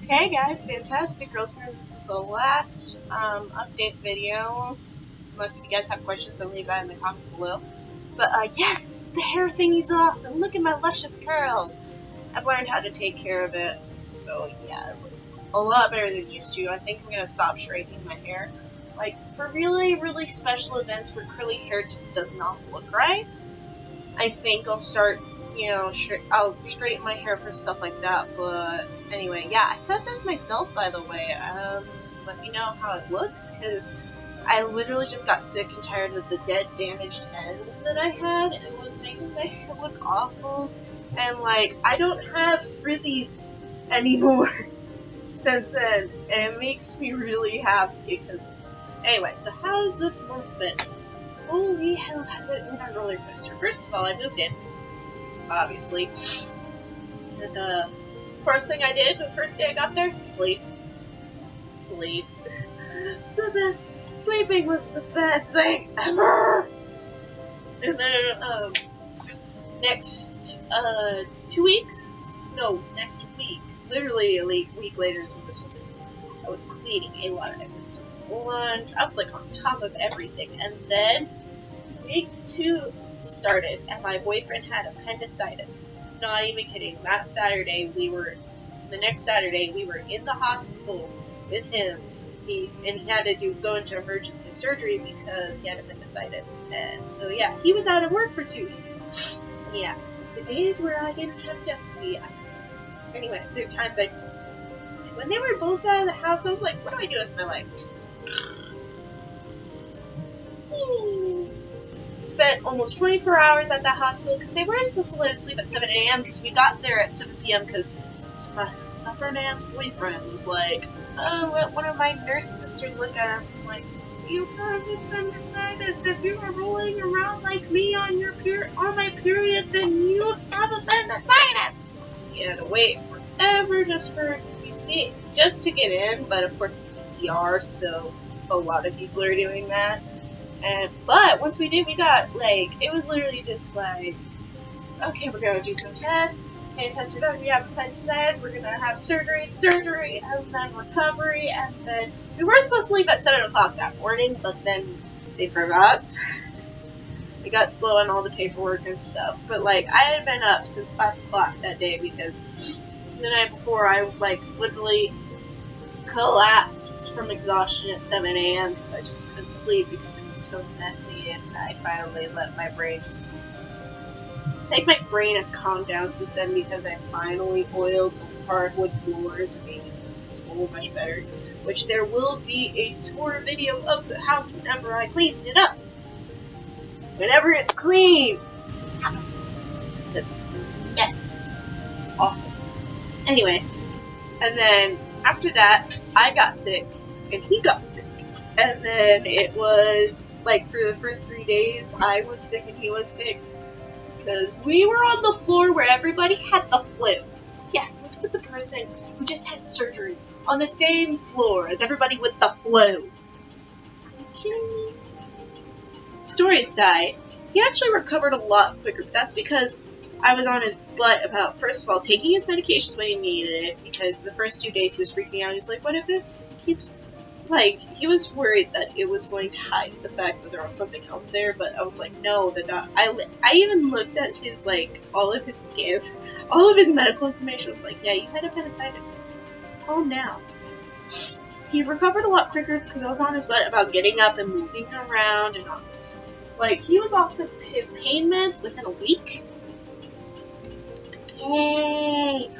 Hey guys, Fantastic Girl here. This is the last update video. Unless if you guys have questions, then leave that in the comments below. But yes, the hair thingy's off, and look at my luscious curls. I've learned how to take care of it, so yeah, it looks a lot better than it used to. I think I'm gonna stop straightening my hair. Like, for really, really special events where curly hair just does not look right, I think I'll start, I'll straighten my hair for stuff like that. But anyway, yeah, I cut this myself, by the way. Let me know how it looks, because I literally just got sick and tired of the dead, damaged ends that I had, and it was making my hair look awful. And, like, I don't have frizzies anymore since then, and it makes me really happy, because... Anyway, so how's this month been? Holy hell, has it been a roller coaster? First of all, I moved in, obviously. And the first thing I did, the first day I got there, sleep. Sleep. It's the best. Sleeping was the best thing ever! And then, next, 2 weeks? No, next week. Literally a week later is when this one did. I was cleaning a lot. I was like on top of everything. And then, week 2 started, and my boyfriend had appendicitis. Not even kidding. The next Saturday, we were in the hospital with him. He had to go into emergency surgery because he had appendicitis. And so, yeah, he was out of work for 2 weeks. Yeah, the days where I didn't have Dusty, I slept. Anyway, there were times when they were both out of the house, I was like, what do I do with my life? Spent almost 24 hours at that hospital because they were supposed to let us sleep at 7 a.m. because we got there at 7 p.m. because my stubborn ass boyfriend was like, oh, let one of my nurse sisters look at him. I'm like, you have appendicitis. If you were rolling around like me on my period, then you have appendicitis. You had to wait forever just to get in, but of course it's ER, so a lot of people are doing that. But once we did, we got, like, it was literally just like, okay, we're gonna do some tests, and tests are done, we have appendicitis, we're gonna have surgery, and then recovery, and then we were supposed to leave at 7 o'clock that morning, but then they forgot. They got slow on all the paperwork and stuff, but, like, I had been up since 5 o'clock that day, because the night before I, like, literally collapsed from exhaustion at 7 a.m. because I just couldn't sleep because it was so messy, and I finally let my brain just... I think my brain has calmed down since then because I finally oiled the hardwood floors and made it so much better. Which there will be a tour video of the house whenever I clean it up. Whenever it's clean! That's a mess. Awful. Anyway, and then after that, I got sick, and he got sick. And then it was, like, for the first 3 days, I was sick and he was sick. Because we were on the floor where everybody had the flu. Yes, let's put the person who just had surgery on the same floor as everybody with the flu. Are you kidding me? Story aside, he actually recovered a lot quicker, but that's because I was on his butt about, first of all, taking his medications when he needed it, because the first 2 days he was freaking out. He's like, what if it keeps, like, he was worried that it was going to hide the fact that there was something else there, but I was like, no, I even looked at his, like, all of his scans, all of his medical information. Was like, yeah, you had appendicitis. Calm down. He recovered a lot quicker because I was on his butt about getting up and moving around and all. Like, he was off his pain meds within a week. Yay!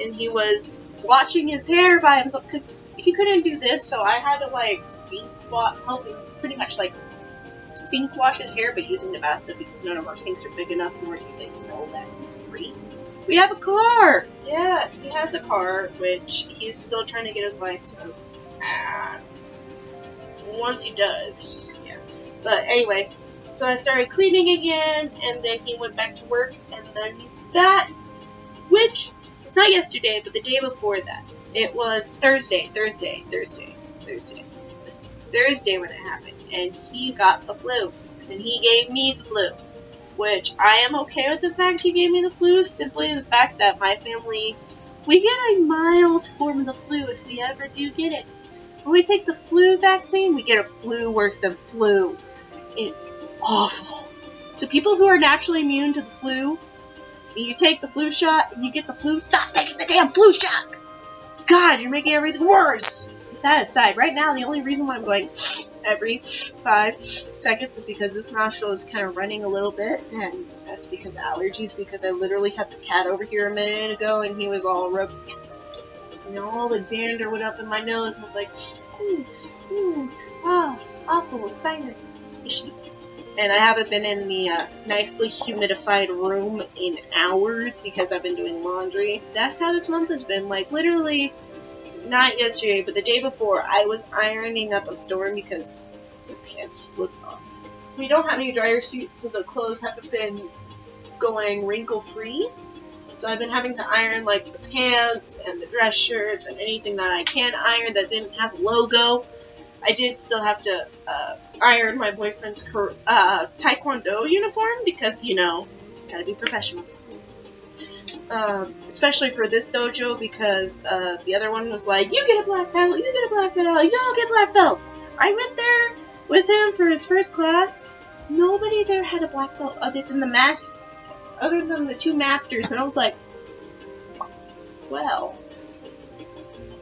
And he was washing his hair by himself because he couldn't do this, so I had to, like, help him pretty much, like, sink wash his hair, but using the bathtub because none of our sinks are big enough, nor do they smell that great. We have a car! Yeah, he has a car, which he's still trying to get his license. Once he does, yeah. But anyway, so I started cleaning again, and then he went back to work, and then that, which, it's not yesterday, but the day before that. It was Thursday. It was Thursday when it happened, and he got the flu, and he gave me the flu. which I am okay with the fact he gave me the flu, simply the fact that my family We get a mild form of the flu if we ever do get it. When we take the flu vaccine, we get a flu worse than flu. It's awful. So people who are naturally immune to the flu, you take the flu shot and you get the flu, stop taking the damn flu shot! God, you're making everything worse! With that aside, right now the only reason why I'm going every 5 seconds is because this nostril is kind of running a little bit, and that's because of allergies, because I literally had the cat over here a minute ago and he was all rubbing, all the dander went up in my nose and was like, awful sinus issues. And I haven't been in the nicely humidified room in hours because I've been doing laundry. That's how this month has been. Like, literally, not yesterday, but the day before, I was ironing up a storm because the pants looked off. We don't have any dryer sheets, so the clothes haven't been going wrinkle-free. So I've been having to iron, like, the pants and the dress shirts and anything that I can iron that didn't have a logo. I did still have to iron my boyfriend's taekwondo uniform because, gotta be professional. Especially for this dojo because the other one was like, you get a black belt, you get a black belt, you all get black belts. I went there with him for his first class. Nobody there had a black belt other than the 2 masters, and I was like, well,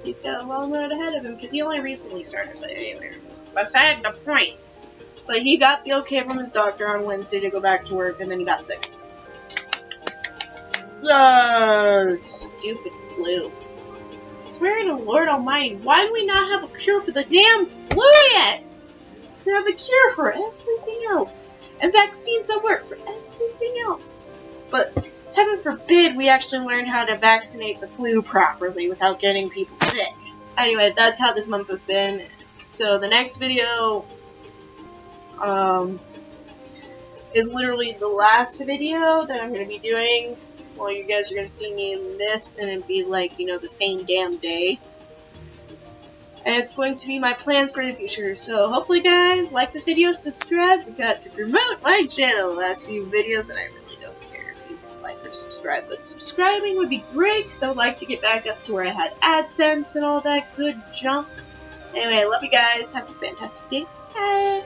he's got a long road ahead of him because he only recently started, but anyway, beside the point. But he got the okay from his doctor on Wednesday to go back to work, and then he got sick. Stupid flu. I swear to Lord Almighty, why do we not have a cure for the damn flu yet? We have a cure for everything else, and vaccines that work for everything else. But heaven forbid we actually learn how to vaccinate the flu properly without getting people sick. Anyway, that's how this month has been. So the next video is literally the last video that I'm going to be doing. Well, you guys are going to see me in this, and it'd be like, the same damn day. And it's going to be my plans for the future. So hopefully, guys, like this video, subscribe. We got to promote my channel the last few videos, and I really don't care if you like or subscribe. But subscribing would be great, because I would like to get back up to where I had AdSense and all that good junk. Anyway, I love you guys. Have a fantastic day. Bye.